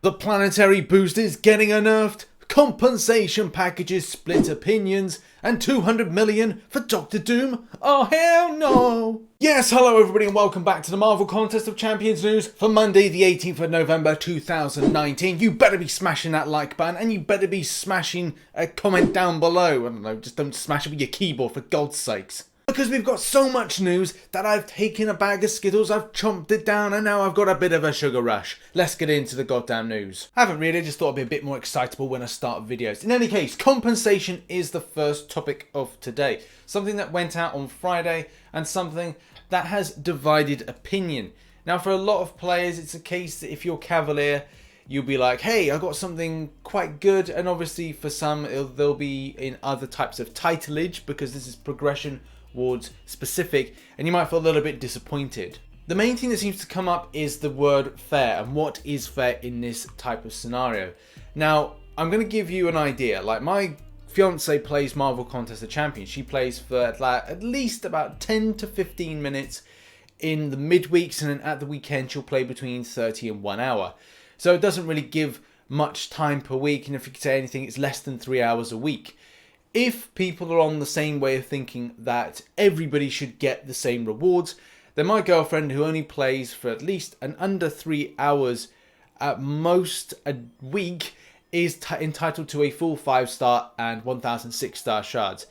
The planetary boost is getting a nerfed, compensation packages split opinions, and 200 million for Doctor Doom? Oh hell no! Yes, hello everybody and welcome back to the Marvel Contest of Champions news for Monday the 18th of November 2019. You better be smashing that like button and you better be smashing a comment down below. I don't know, just don't smash it with your keyboard for God's sakes. Because we've got so much news that I've taken a bag of Skittles, I've chomped it down, and now I've got a bit of a sugar rush. Let's get into the goddamn news. I haven't really, just thought I'd be a bit more excitable when I start videos. In any case, compensation is the first topic of today. Something that went out on Friday and something that has divided opinion. Now for a lot of players, it's a case that if you're Cavalier, you'll be like, hey, I got something quite good. And obviously for some, they'll be in other types of titleage because this is progression towards specific, and you might feel a little bit disappointed. The main thing that seems to come up is the word fair, and what is fair in this type of scenario. Now, I'm going to give you an idea. Like, my fiance plays Marvel Contest of Champions. She plays for at least about 10 to 15 minutes in the midweeks, and then at the weekend she'll play between 30 and 1 hour. So it doesn't really give much time per week, and if you could say anything, it's less than 3 hours a week. If people are on the same way of thinking that everybody should get the same rewards, then my girlfriend, who only plays for at least an under 3 hours at most a week, is entitled to a full 5-star and 1,006-star shards.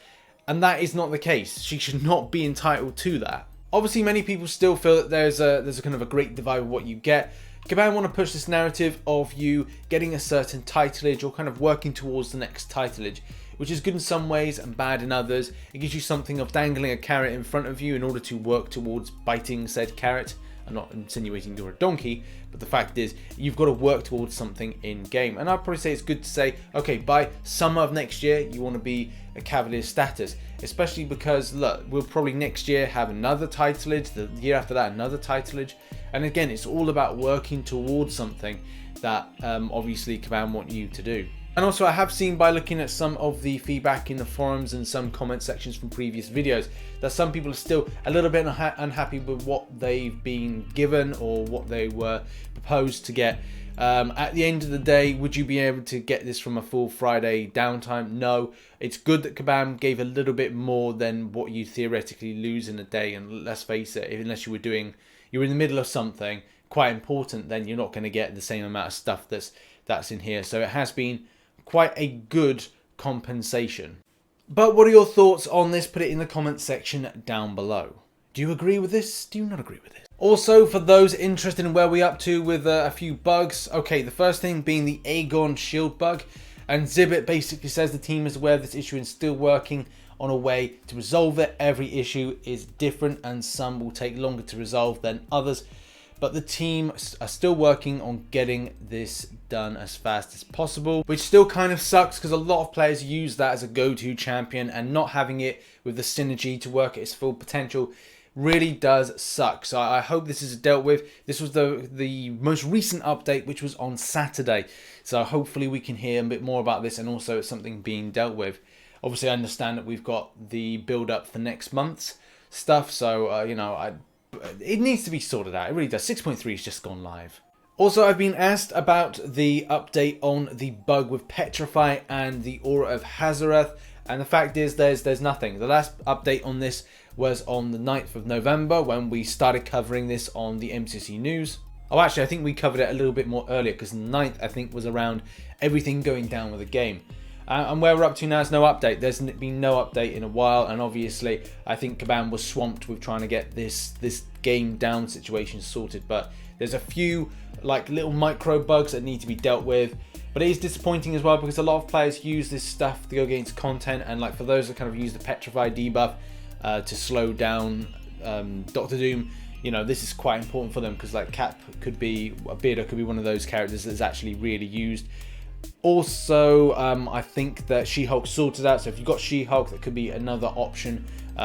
And that is not the case. She should not be entitled to that. Obviously, many people still feel that there's a kind of a great divide of what you get. CAPIW want to push this narrative of you getting a certain titleage or kind of working towards the next titleage, which is good in some ways and bad in others. It gives you something of dangling a carrot in front of you in order to work towards biting said carrot. I'm not insinuating you're a donkey, but the fact is you've got to work towards something in game. And I'd probably say it's good to say, okay, by summer of next year, you want to be a Cavalier status, especially because look, we'll probably next year have another titleage, the year after that another titleage. And again, it's all about working towards something that obviously CAPIW want you to do. And also I have seen by looking at some of the feedback in the forums and some comment sections from previous videos that some people are still a little bit unhappy with what they've been given or what they were proposed to get. At the end of the day, would you be able to get this from a full Friday downtime? No. It's good that CAPIW gave a little bit more than what you theoretically lose in a day, and let's face it, unless you're in the middle of something quite important, then you're not going to get the same amount of stuff that's in here. So it has been quite a good compensation. But what are your thoughts on this? Put it in the comment section down below. Do you agree with this? Do you not agree with this? Also, for those interested in where we're up to with a few bugs, okay, the first thing being the Aegon shield bug, and Zibit basically says the team is aware of this issue and still working on a way to resolve it. Every issue is different and some will take longer to resolve than others, but the team are still working on getting this done as fast as possible, which still kind of sucks because a lot of players use that as a go-to champion, and not having it with the synergy to work at its full potential really does suck. So I hope this is dealt with. This was the most recent update, which was on Saturday. So hopefully we can hear a bit more about this, and also it's something being dealt with. Obviously I understand that we've got the build up for next month's stuff, so you know, it needs to be sorted out. It really does. 6.3 has just gone live. Also, I've been asked about the update on the bug with Petrify and the Aura of Hazarath, and the fact is there's nothing. The last update on this was on the 9th of November when we started covering this on the MCOC news. Oh, actually, I think we covered it a little bit more earlier because the 9th, I think, was around everything going down with the game. And where we're up to now is no update. There's been no update in a while, and obviously I think CAPIW was swamped with trying to get this game down situation sorted, but there's a few like little micro bugs that need to be dealt with. But it is disappointing as well because a lot of players use this stuff to go against content, and like for those that kind of use the Petrify debuff to slow down Doctor Doom, you know, this is quite important for them because like Beardo could be one of those characters that's actually really used. Also, I think that She-Hulk sorted out, so if you've got She-Hulk, that could be another option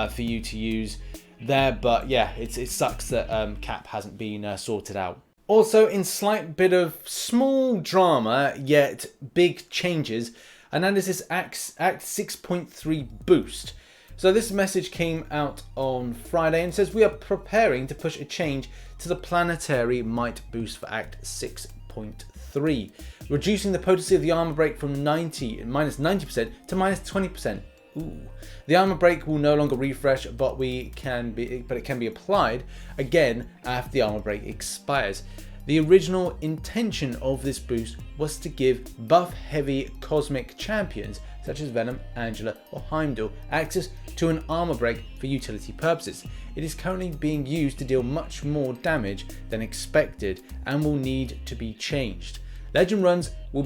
for you to use there. But yeah, it sucks that Cap hasn't been sorted out. Also, in slight bit of small drama, yet big changes, and that is this Act 6.3 boost. So this message came out on Friday and says we are preparing to push a change to the planetary might boost for Act 6.3. 6.3, reducing the potency of the armor break from -90% to -20%. Ooh. The armor break will no longer refresh, but it can be applied again after the armor break expires. The original intention of this boost was to give buff-heavy cosmic champions such as Venom, Angela or Heimdall access to an armor break for utility purposes. It is currently being used to deal much more damage than expected and will need to be changed. Legend runs will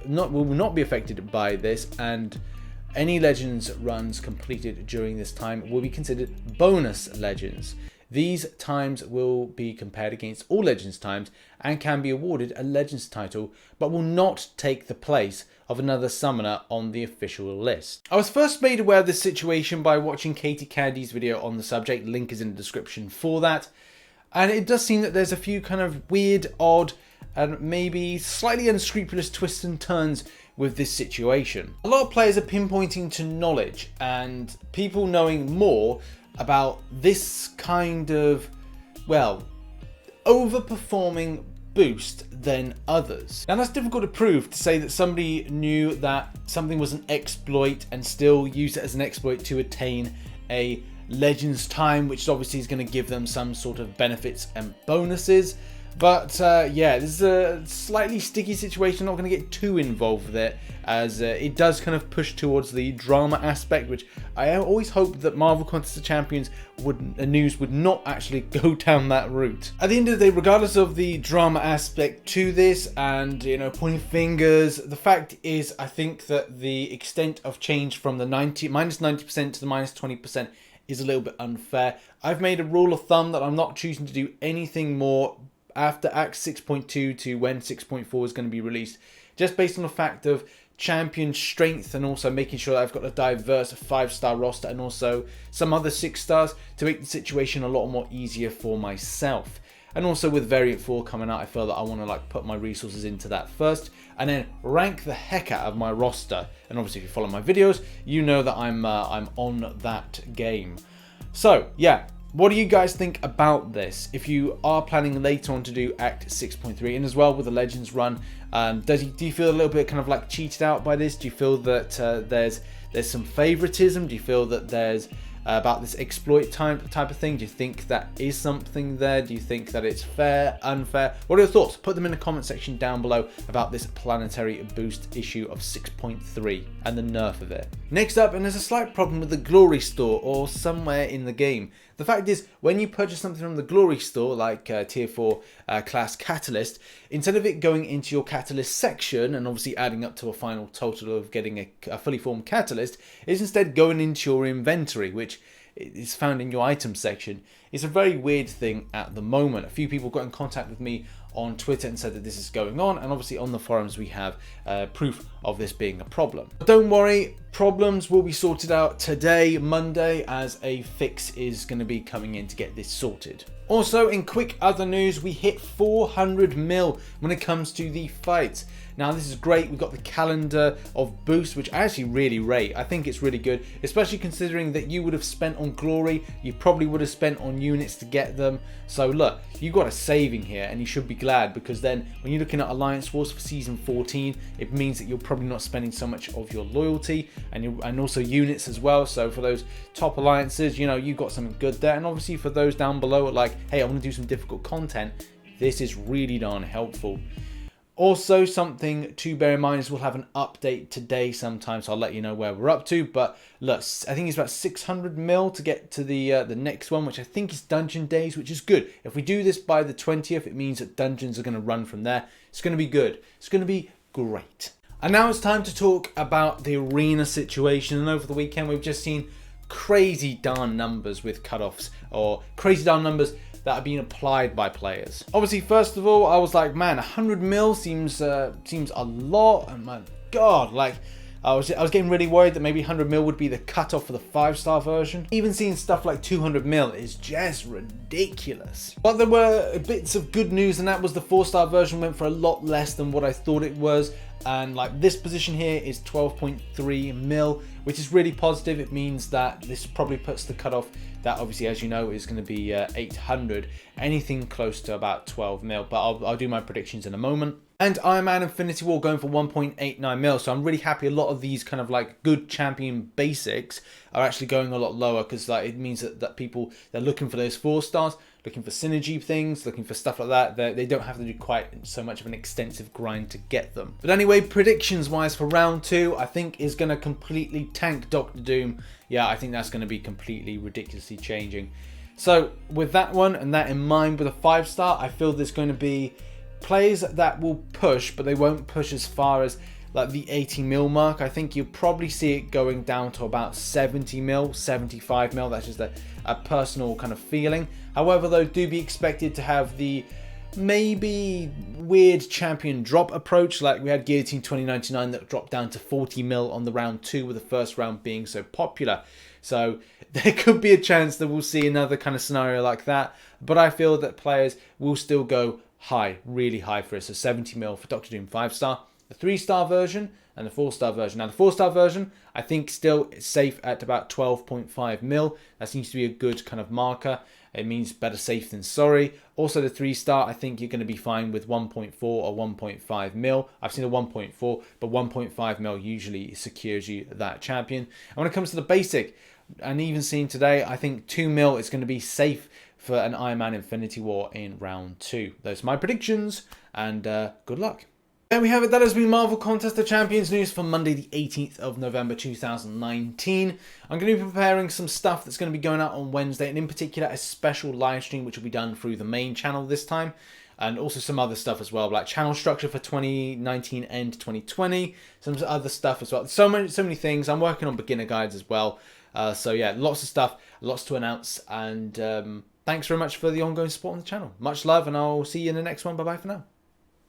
not be affected by this, and any Legends runs completed during this time will be considered bonus Legends. These times will be compared against all Legends times and can be awarded a Legends title, but will not take the place of another summoner on the official list. I was first made aware of this situation by watching Katie Candy's video on the subject. Link is in the description for that. And it does seem that there's a few kind of weird, odd, and maybe slightly unscrupulous twists and turns with this situation. A lot of players are pinpointing to knowledge and people knowing more about this kind of, well, overperforming boost than others. Now that's difficult to prove, to say that somebody knew that something was an exploit and still used it as an exploit to attain a Legends time, which obviously is going to give them some sort of benefits and bonuses. But yeah, this is a slightly sticky situation. I'm not going to get too involved with it, as it does kind of push towards the drama aspect, which I always hoped that Marvel Contest of Champions news would not actually go down that route. At the end of the day, regardless of the drama aspect to this and, you know, pointing fingers, the fact is I think that the extent of change from the -90% to the -20% is a little bit unfair. I've made a rule of thumb that I'm not choosing to do anything more after Act 6.2 to when 6.4 is going to be released, just based on the fact of champion strength and also making sure that I've got a diverse 5-star roster and also some other 6 stars to make the situation a lot more easier for myself. And also with Variant 4 coming out, I feel that I want to like put my resources into that first and then rank the heck out of my roster. And obviously if you follow my videos, you know that I'm on that game. So yeah, what do you guys think about this? If you are planning later on to do Act 6.3 and as well with the Legends run, do you feel a little bit kind of like cheated out by this? Do you feel that there's some favoritism? Do you feel that there's about this exploit type of thing? Do you think that is something there? Do you think that it's fair, unfair? What are your thoughts? Put them in the comment section down below about this planetary boost issue of 6.3 and the nerf of it. Next up, and there's a slight problem with the Glory Store or somewhere in the game. The fact is, when you purchase something from the Glory Store, like Tier 4 class Catalyst, instead of it going into your Catalyst section and obviously adding up to a final total of getting a fully formed Catalyst, it's instead going into your inventory, which is found in your item section. It's a very weird thing at the moment. A few people got in contact with me on Twitter and said that this is going on, and obviously on the forums we have proof of this being a problem. But don't worry, problems will be sorted out today, Monday, as a fix is going to be coming in to get this sorted. Also, in quick other news, we hit 400 mil when it comes to the fights. Now this is great. We've got the calendar of boosts, which I actually really rate. I think it's really good, especially considering that you would have spent on glory, you probably would have spent on units to get them. So look, you got a saving here and you should be glad, because then when you're looking at Alliance Wars for season 14, it means that you're probably not spending so much of your loyalty and also units as well. So for those top alliances, you know, you got something good there. And obviously for those down below, like, hey, I want to do some difficult content, this is really darn helpful. Also, something to bear in mind is we'll have an update today sometime, so I'll let you know where we're up to. But look, I think it's about 600 mil to get to the next one, which I think is Dungeon Days, which is good. If we do this by the 20th, it means that dungeons are going to run from there. It's going to be good. It's going to be great. And now it's time to talk about the arena situation. And over the weekend, we've just seen crazy darn numbers with cutoffs, or crazy darn numbers that are being applied by players. Obviously, first of all, I was like, man, 100 mil seems a lot, and my God, like, I was getting really worried that maybe 100 mil would be the cutoff for the 5-star version. Even seeing stuff like 200 mil is just ridiculous. But there were bits of good news, and that was the 4-star version went for a lot less than what I thought it was. And like this position here is 12.3 mil, which is really positive. It means that this probably puts the cutoff that obviously, as you know, is going to be 800, anything close to about 12 mil. But I'll do my predictions in a moment. And Iron Man Infinity War going for 1.89 mil. So I'm really happy a lot of these kind of like good champion basics are actually going a lot lower, because like it means that people, they're looking for those 4 stars, looking for synergy things, looking for stuff like that. They don't have to do quite so much of an extensive grind to get them. But anyway, predictions wise for round 2, I think is going to completely tank Doctor Doom. Yeah, I think that's going to be completely ridiculously changing. So with that one and that in mind, with a 5-star, I feel there's going to be players that will push, but they won't push as far as like the 80 mil mark. I think you'll probably see it going down to about 70 mil, 75 mil. That's just a personal kind of feeling. However, though, do be expected to have the maybe weird champion drop approach, like we had Guillotine 2099 that dropped down to 40 mil on the round 2, with the first round being so popular. So there could be a chance that we'll see another kind of scenario like that, but I feel that players will still go high, really high for it. So 70 mil for Doctor Doom 5-star, the 3-star version and the 4-star version. Now the 4-star version, I think still is safe at about 12.5 mil. That seems to be a good kind of marker. It means better safe than sorry. Also the 3-star, I think you're going to be fine with 1.4 or 1.5 mil. I've seen a 1.4, but 1.5 mil usually secures you that champion. And when it comes to the basic, and even seeing today, I think 2 mil is going to be safe for an Iron Man Infinity War in round 2. Those are my predictions, and good luck. There we have it. That has been Marvel Contest of Champions news for Monday the 18th of November 2019. I'm going to be preparing some stuff that's going to be going out on Wednesday, and in particular a special live stream which will be done through the main channel this time, and also some other stuff as well, like channel structure for 2019 and 2020, some other stuff as well. So many things. I'm working on beginner guides as well. So yeah, lots of stuff, lots to announce, and thanks very much for the ongoing support on the channel. Much love, and I'll see you in the next one. Bye bye for now.